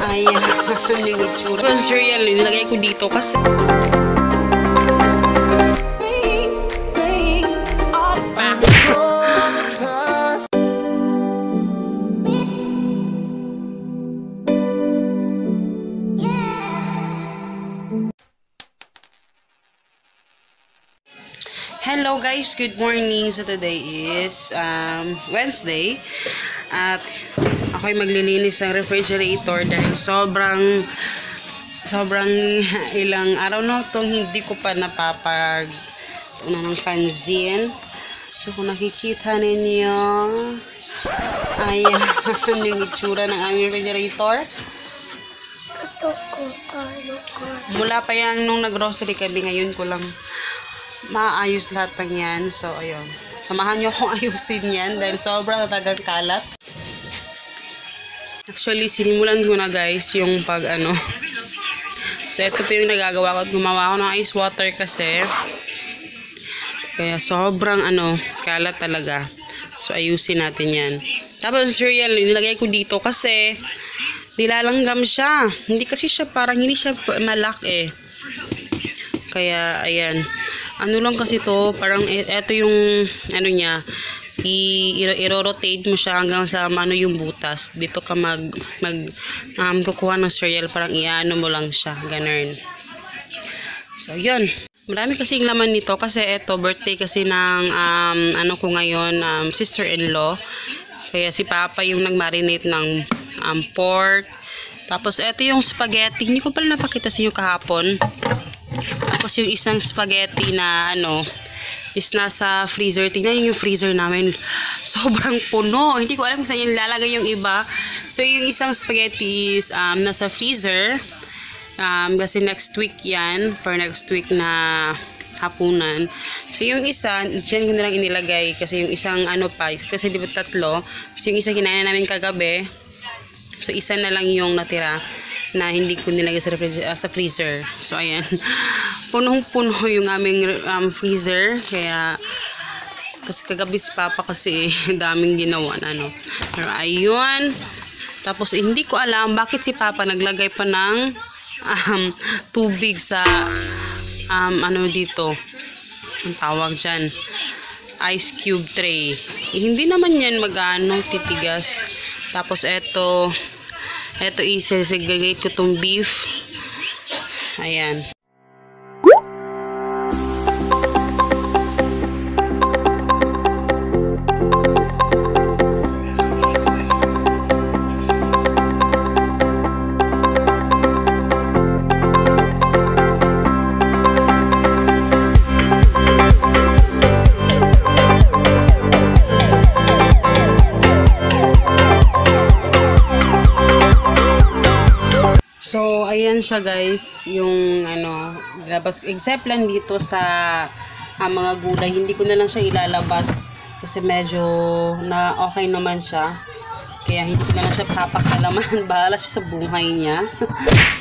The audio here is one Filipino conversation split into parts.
Ayan, yung itsura. Ang cereal, nilagay ko dito kasi hello guys, good morning. So today is Wednesday at ako'y maglilinis ng refrigerator dahil sobrang ilang araw na itong hindi ko pa ng pansin. So kung nakikita ninyo, ayan yung itsura ng aming refrigerator. Mula pa yan nung nag-grocery kami, ngayon ko lang maayos lahat ng yan. So, ayun. Samahan nyo akong ayusin yan dahil sobrang talagang kalat. Actually, sinimulan ko na guys yung So, ito pa yung nagagawa ko at gumawa ko ng ice water kasi. Kaya sobrang kalat talaga. So, ayusin natin yan. Tapos, cereal, nilagay ko dito kasi nilalanggam siya. Hindi kasi siya hindi siya malaki. Kaya, ayan. Ano lang kasi to, parang ito yung niya, i-rotate mo siya hanggang sa yung butas. Dito ka kukuha ng cereal, parang iano mo lang siya, ganun. So, yun. Marami kasing laman nito kasi ito, birthday kasi ng ko ngayon, sister-in-law. Kaya si Papa yung nag-marinate ng pork. Tapos, ito yung spaghetti. Hindi ko pala napakita sa inyo kahapon. Tapos yung isang spaghetti na is nasa freezer. Tingnan yung freezer namin. Sobrang puno. Hindi ko alam kung saan yung lalagay yung iba. So yung isang spaghetti is nasa freezer. Kasi next week yan. For next week na hapunan. So yung isa, dyan ko nalang inilagay. Kasi yung isang kasi di ba tatlo. So yung isa kinain namin kagabi. So isa na lang yung natira na hindi ko nilagay sa freezer. So, ayan. Punong-puno yung aming freezer. Kaya, kasi kagabi si Papa kasi daming ginawa Pero, ayun. Tapos, hindi ko alam bakit si Papa naglagay pa ng tubig sa dito. Ang tawag dyan. Ice cube tray. Hindi naman yan titigas. Tapos, eto isesegregate ko tong beef. Ayan. So, ayan siya guys, yung except lang dito sa mga gulay, hindi ko na lang siya ilalabas kasi medyo na okay naman siya. Kaya hindi ko na lang siya papakalaman, bahala siya sa buhay niya.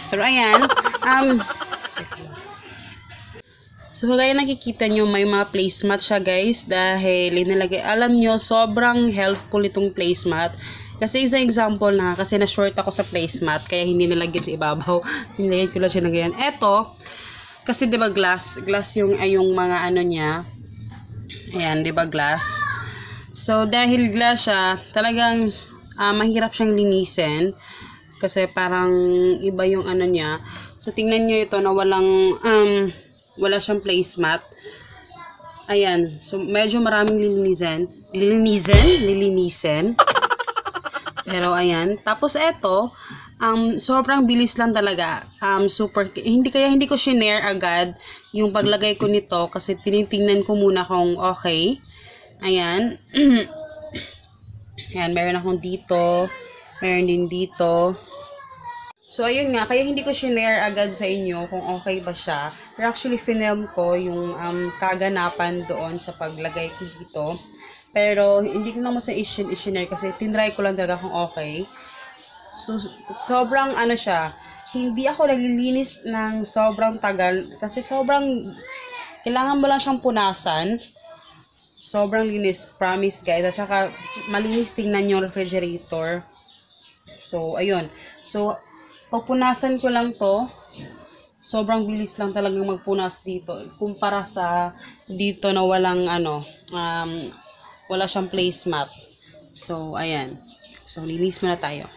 Pero ayan, so kaya nakikita nyo may mga placemat siya guys dahil inilagay, alam nyo sobrang helpful itong placemat. Kasi isang example na, kasi na-short ako sa placemat, kaya hindi nilagyan sa ibabaw. Nilagyan ko lang siya na ganyan. Eto, kasi diba glass yung mga niya. Ayan, diba glass. So, dahil glass siya, talagang mahirap siyang linisin. Kasi parang iba yung niya. So, tingnan nyo ito na wala siyang placemat. Ayan, so medyo maraming lilinisin. Pero ayan, tapos eto, sobrang bilis lang talaga. Hindi ko shinare agad yung paglagay ko nito kasi tinitingnan ko muna kung okay. Ayan. Ayan, meron akong dito, meron din dito. So ayun nga, kaya hindi ko shinare agad sa inyo kung okay ba siya. Pero actually finelm ko yung kaganapan doon sa paglagay ko dito. Pero, hindi ko naman sa i-share kasi tinry ko lang talaga kung okay. So, sobrang siya. Hindi ako naglilinis ng sobrang tagal. Kasi kailangan mo lang siyang punasan. Sobrang linis. Promise guys. At saka, malinis tingnan yung refrigerator. So, ayun. So, pupunasan ko lang to. Sobrang bilis lang talagang magpunas dito. Kumpara sa dito na walang wala siyang placemat. So, ayan. So, linis muna tayo.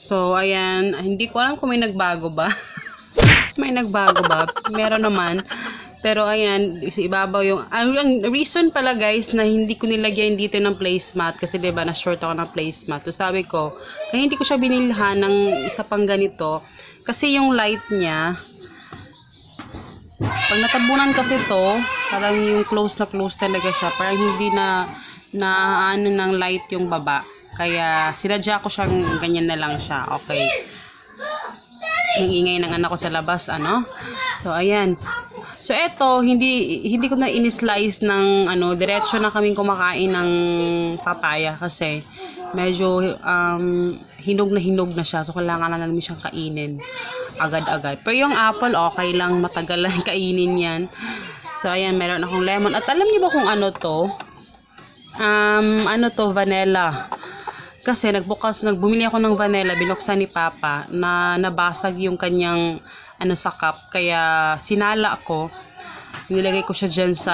So, ayan. Hindi ko alam kung may nagbago ba. May nagbago ba? Meron naman. Pero, ayan. Sa ibabaw yung... Ang reason pala, guys, na hindi ko nilagyan dito ng placemat. Kasi, diba, na-short ako ng placemat. So, sabi ko, kaya hindi ko siya binilhan ng isa pang ganito. Kasi yung light niya, pag natabunan kasi to, parang yung close na close talaga siya. Parang hindi na ano ng light yung baba. Kaya, sinadya ko siyang ganyan na lang siya. Okay. Yung ingay ng anak ko sa labas, ano? So, ayan. So, eto, hindi ko na in-slice ng, diretso na kaming kumakain ng papaya kasi medyo, hinog na siya. So, kailangan na namin siyang kainin agad-agad. Pero yung apple, okay lang. Matagal lang kainin yan. So, ayan, meron akong lemon. At alam niyo ba kung ano to? Vanilla. Kasi bumili ako ng vanilla, binuksan ni Papa na nabasag yung kanyang sa cup. Kaya sinala ako. Nilagay ko siya dyan sa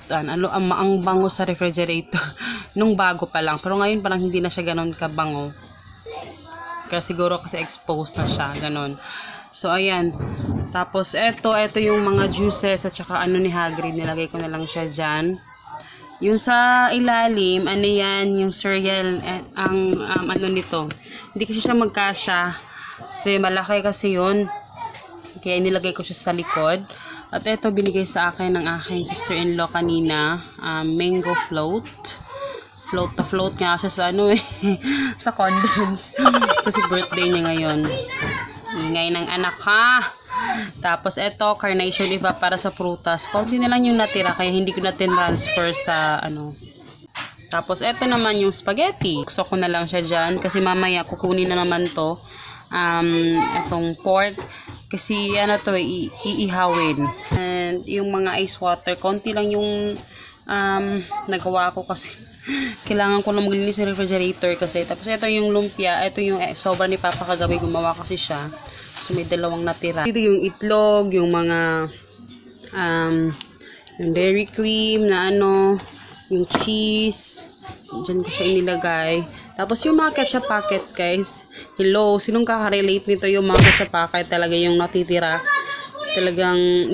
ang bango sa refrigerator nung bago pa lang. Pero ngayon parang hindi na siya ganoon kabango. Kaya siguro kasi exposed na siya, ganoon. So ayan. Tapos eto yung mga juices at saka ni Hagrid, nilagay ko na lang siya dyan. Yung sa ilalim, yan, yung cereal, ang nito. Hindi kasi siya magkasya. Kasi malaki kasi yun. Kaya nilagay ko siya sa likod. At ito, binigay sa akin ng aking sister-in-law kanina. Mango float. Float nga siya sa sa condoms. Kasi birthday niya ngayon. Ingay ng anak ha. Tapos ito, carnation iba para sa prutas. Konti na lang yung natira kaya hindi ko na transfer sa Tapos ito naman yung spaghetti. Bukso ko na lang siya dyan kasi mamaya kukunin na naman to. Itong pork. Kasi iihawin. And yung mga ice water, konti lang yung nagawa ko kasi kailangan ko na maglinis sa refrigerator kasi. Tapos ito yung lumpia. Ito yung sobra ni Papa kagabi. Gumawa kasi siya. So, may dalawang natira. Dito yung itlog, yung mga yung dairy cream na yung cheese. Diyan ko siya inilagay. Tapos yung mga ketchup packets, guys. Hello, sinong kakarelate nito? Yung mga ketchup packet talaga yung natitira. Talagang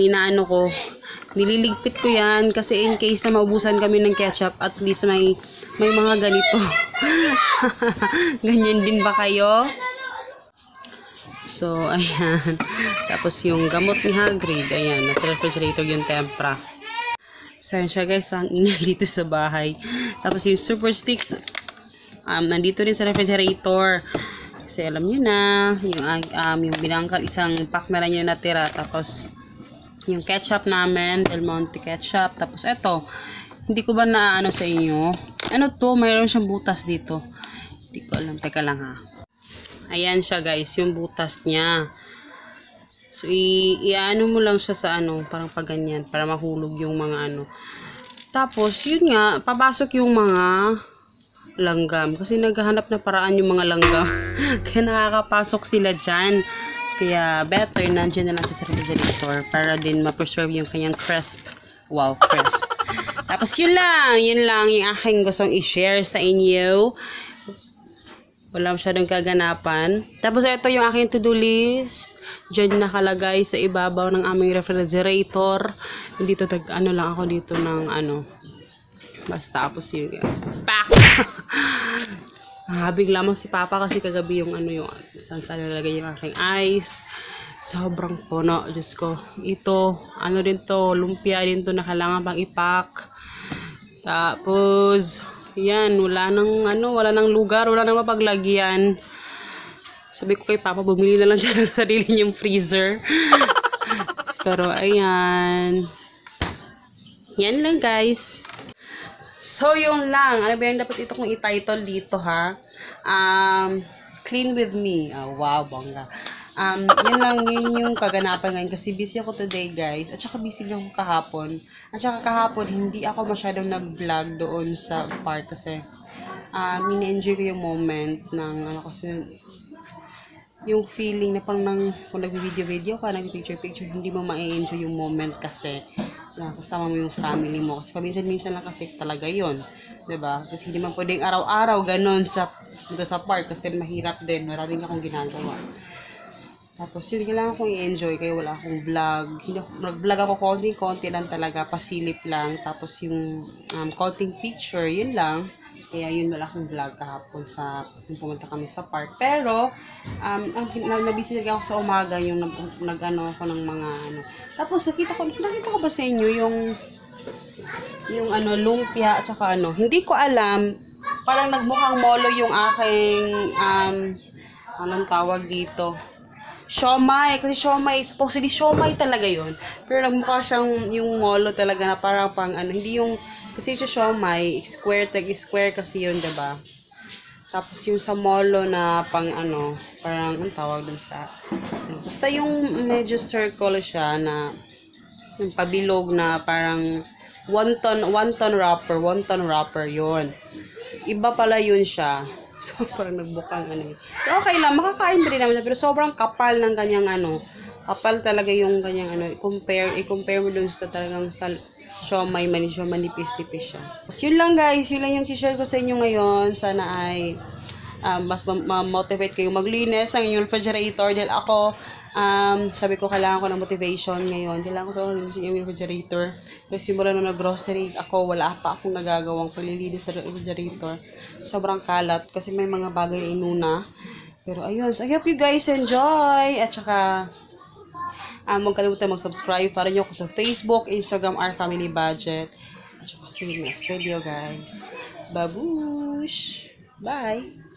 nililigpit ko yan kasi in case na maubusan kami ng ketchup, at least may mga ganito. Ganyan din ba kayo? So, ayan. Tapos yung gamot ni Hagrid, ayan, nasa refrigerator yung tempra. So, ayan siya guys, ang ingay dito sa bahay. Tapos yung super sticks, nandito rin sa refrigerator. Kasi alam nyo na, yung binangkal, isang pack na lang yung natira. Tapos, yung ketchup namin, Del Monte ketchup. Tapos, eto, hindi ko ba na sa inyo, Ano to? Mayroon siyang butas dito. Hindi ko alam. Teka lang ha. Ayan siya guys, yung butas niya. So, i-ano mo lang siya sa ano, parang paganyan, para mahulog yung mga ano. Tapos, yun nga, papasok yung mga langgam. Kasi naghahanap na paraan yung mga langgam. Kaya nakakapasok sila dyan. Kaya, better, nandiyan na lang siya sa refrigerator para din ma-preserve yung kanyang crisp. Wow, crisp. Tapos, yun lang yung aking gustong i-share sa inyo. Wala masyadong kaganapan. Tapos ito yung aking to-do list. Diyan nakalagay sa ibabaw ng aming refrigerator. Dito ano lang ako dito ng ano. Basta tapos yung pack. Bigla mo si Papa kasi kagabi yung ano yung saan nalagay yung aking ice. Sobrang puno, Diyos ko. Ito, ano din to, lumpia din to na kailangan pang ipack. Tapos yan, wala nang lugar, wala nang mapaglagyan. Sabi ko kay Papa, bumili na lang siya ng sarili niyang freezer. Pero, ayan. Yan lang, guys. So, yung lang. Ano ba yung dapat ito kung i-title dito, ha? Clean with me. Oh, wow, bongga. Yun yung kaganapan ngayon kasi busy ako today guys at saka busy lang ako kahapon at saka kahapon hindi ako masyadong nag-vlog doon sa park kasi in-enjoy ko yung moment ng ano kasi yung feeling na parang kung nag-video ka, nag-picture hindi mo ma-enjoy yung moment kasi kasama mo yung family mo kasi paminsan-minsan lang kasi talaga yon, diba? Kasi hindi man pwedeng araw-araw ganon dito sa park kasi mahirap din, maraming akong ginagawa. Tapos yun, kailangan kong i-enjoy kaya wala akong vlog. Nag-vlog ako konti lang talaga, pasilip lang. Tapos yung konting picture, yun lang. Kaya yun, wala akong vlog kahapon yung pumunta kami sa park. Pero, nabisi ako sa umaga yung nag-ano ako ng mga ano. Tapos nakita ko ba sa inyo yung ano, lumpia at saka ano. Hindi ko alam, parang nagmukhang molo yung aking, anong tawag dito? Siomai, kasi siomai, supposedly siomai talaga yun. Pero nagmukha siyang yung molo talaga na parang pang ano, hindi yung, kasi yung siomai, square kasi yun, diba? Tapos yung sa molo na pang ano, parang, ang tawag dun sa, basta yung medyo circle siya na, yung pabilog na parang, wonton wrapper yun. Iba pala yun siya. So, parang nagbukang ano yun. Okay lang, makakain ba rin naman. Pero sobrang kapal ng kanyang ano. Kapal talaga yung kanyang ano. I-compare mo dun sa talagang sa siomai, medyo manipis-nipis siya. So, yun lang guys. Yun lang yung t-share ko sa inyo ngayon. Sana ay mas ma-motivate kayo maglinis ng inyong refrigerator. Dahil ako, sabi ko kailangan ko ng motivation ngayon. Kailangan ko ng yung refrigerator. Kasi mula nung nag-grocery ako, wala pa akong nagagawang paglilinis sa refrigerator. Sobrang kalat kasi may mga bagay na inuna. Pero ayun, so I hope you guys enjoy. At saka, huwag kalimutan mag-subscribe. Para nyo ako sa Facebook, Instagram, Our Family Budget. At saka see you next video guys. Babush! Bye!